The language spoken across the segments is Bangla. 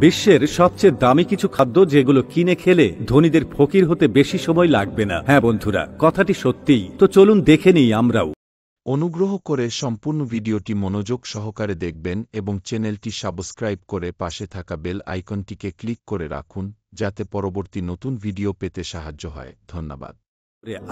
বিশ্বের সবচেয়ে দামি কিছু খাদ্য যেগুলো কিনে খেলে ধনীদের ফকির হতে বেশি সময় লাগবে না। হ্যাঁ বন্ধুরা, কথাটি সত্যিই। তো চলুন দেখে নিই আমরাও। অনুগ্রহ করে সম্পূর্ণ ভিডিওটি মনোযোগ সহকারে দেখবেন এবং চ্যানেলটি সাবস্ক্রাইব করে পাশে থাকা বেল আইকনটিকে ক্লিক করে রাখুন যাতে পরবর্তী নতুন ভিডিও পেতে সাহায্য হয়। ধন্যবাদ।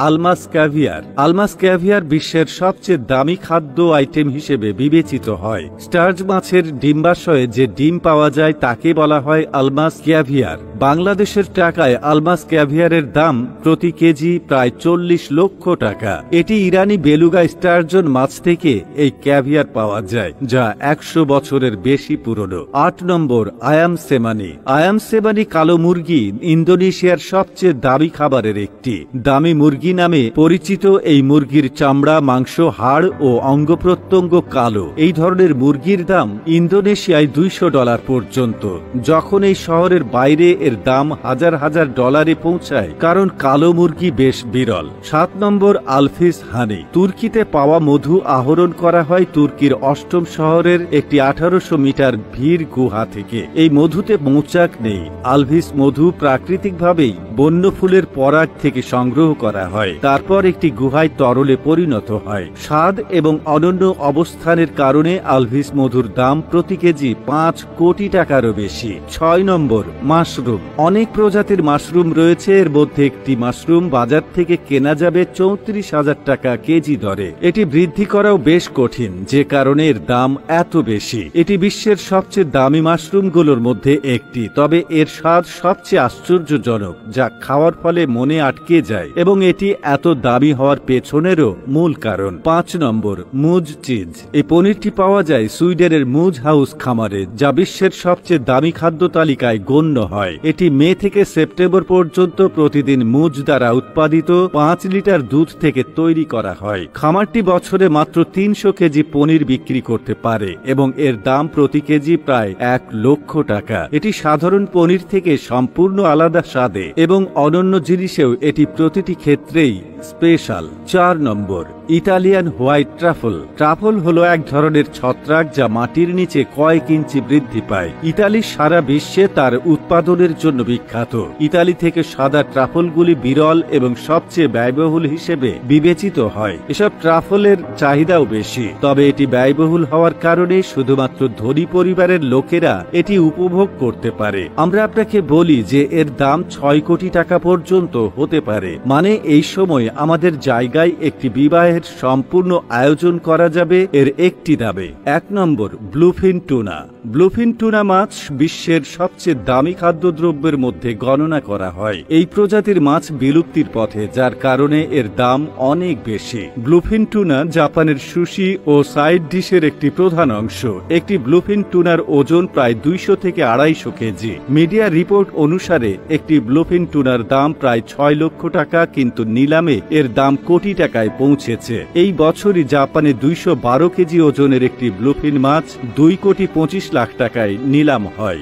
আলমাস ক্যাভিয়ার। আলমাস ক্যাভিয়ার বিশ্বের সবচেয়ে দামি খাদ্য আইটেম হিসেবে বিবেচিত হয়। স্টার্চ মাছের ডিম্বাশয়ে যে ডিম পাওয়া যায় তাকে বলা হয় আলমাস ক্যাভিয়ার। বাংলাদেশের টাকায় আলমাস ক্যাভিয়ারের দাম প্রতি কেজি প্রায় 40 লক্ষ টাকা। এটি ইরানি বেলুগা স্টারজন মাছ থেকে এই ক্যাভিয়ার পাওয়া যায়, যা 100 বছরের বেশি পুরনো। 8 নম্বর, আয়াম সেমানি। আয়াম সেমানি কালো মুরগি ইন্দোনেশিয়ার সবচেয়ে দামি খাবারের একটি। দামি মুরগি নামে পরিচিত এই মুরগির চামড়া, মাংস, হাড় ও অঙ্গ প্রত্যঙ্গ কালো। এই ধরনের মুরগির দাম ইন্দোনেশিয়ায় $200 পর্যন্ত। যখন এই শহরের বাইরে এর দাম হাজার হাজার ডলারে পৌঁছায়, কারণ কালো মুরগি বেশ বিরল। 7 নম্বর, আলফিস হানি। তুর্কিতে পাওয়া মধু আহরণ করা হয় তুর্কির 8ম শহরের একটি 1800 মিটার ভিড় গুহা থেকে। এই মধুতে মৌচাক নেই। আলভিস মধু প্রাকৃতিকভাবেই বন্য ফুলের পরাগ থেকে সংগ্রহ করা হয়, তারপর একটি গুহায় তরলে পরিণত হয়। স্বাদ এবং অনন্য অবস্থানের কারণে আলভিস মধুর দাম প্রতি কেজি 5 কোটি টাকারও বেশি। 6 নম্বর, মাশরুম। অনেক প্রজাতির মাশরুম রয়েছে, এর মধ্যে একটি মাশরুম বাজার থেকে কেনা যাবে 34,000 টাকা কেজি দরে। এটি বৃদ্ধি করাও বেশ কঠিন, যে কারণে এর দাম এত বেশি। এটি বিশ্বের সবচেয়ে দামি মাশরুমগুলোর মধ্যে একটি, তবে এর স্বাদ সবচেয়ে আশ্চর্যজনক, যা খাওয়ার ফলে মনে আটকে যায় এবং এটি এত দামি হওয়ার পেছনেরও মূল কারণ। 5 নম্বর, মুজ চিজ। এই পনিরটি পাওয়া যায় সুইডেনের মুজ হাউস খামারে, যা বিশ্বের সবচেয়ে দামি খাদ্য তালিকায় গণ্য হয়। এটি মে থেকে সেপ্টেম্বর পর্যন্ত প্রতিদিন মুজ দ্বারা উৎপাদিত 5 লিটার দুধ থেকে তৈরি করা হয়। খামারটি বছরে মাত্র 300 কেজি পনির বিক্রি করতে পারে এবং এর দাম প্রতি কেজি প্রায় 1 লক্ষ টাকা। এটি সাধারণ পনির থেকে সম্পূর্ণ আলাদা স্বাদে এবং অনন্য জিনিসেও এটি প্রতিটি ক্ষেত্রেই স্পেশাল। 4 নম্বর, ইতালিয়ান হোয়াইট ট্রাফল। ট্রাফল হলো এক ধরনের ছত্রাক যা মাটির নিচে কয়েক ইঞ্চি বৃদ্ধি পায়। ইতালি সারা বিশ্বে তার উৎপাদনের জন্য বিখ্যাত। ইতালি থেকে সাদা ট্রাফলগুলি বিরল এবং সবচেয়ে ব্যয়বহুল হিসেবে বিবেচিত হয়। এসব ট্রাফলের চাহিদাও বেশি, তবে এটি ব্যয়বহুল হওয়ার কারণে শুধুমাত্র ধনী পরিবারের লোকেরা এটি উপভোগ করতে পারে। আমরা আপনাকে বলি যে এর দাম 6 কোটি টাকা পর্যন্ত হতে পারে, মানে এই সময় আমাদের জায়গায় একটি বিবাহের সম্পূর্ণ আয়োজন করা যাবে এর একটি দামে। 1 নম্বর, ব্লুফিন টুনা। ব্লুফিন টুনা মাছ বিশ্বের সবচেয়ে দামি খাদ্যদ্রব্যের মধ্যে গণনা করা হয়। এই প্রজাতির মাছ বিলুপ্তির পথে, যার কারণে এর দাম অনেক বেশি। ব্লুফিন টুনা জাপানের সুশি ও সাইড ডিশের একটি প্রধান অংশ। একটি ব্লুফিন টুনার ওজন প্রায় 200 থেকে 250 কেজি। মিডিয়া রিপোর্ট অনুসারে একটি ব্লুফিন টুনার দাম প্রায় 6 লক্ষ টাকা, কিন্তু নিলামে এর দাম কোটি টাকায় পৌঁছেছে। এই বছরই জাপানে 212 কেজি ওজনের একটি ব্লুফিন মাছ 2 কোটি 25 লাখ টাকায় নিলাম হয়।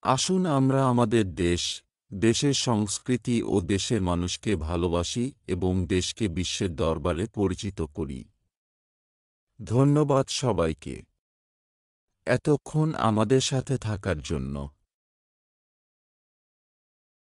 আসুন আমরা আমাদের দেশের সংস্কৃতি ও দেশের মানুষকে ভালোবাসি এবং দেশকে বিশ্বের দরবারে পরিচিত করি। ধন্যবাদ সবাইকে এতক্ষণ আমাদের সাথে থাকার জন্য।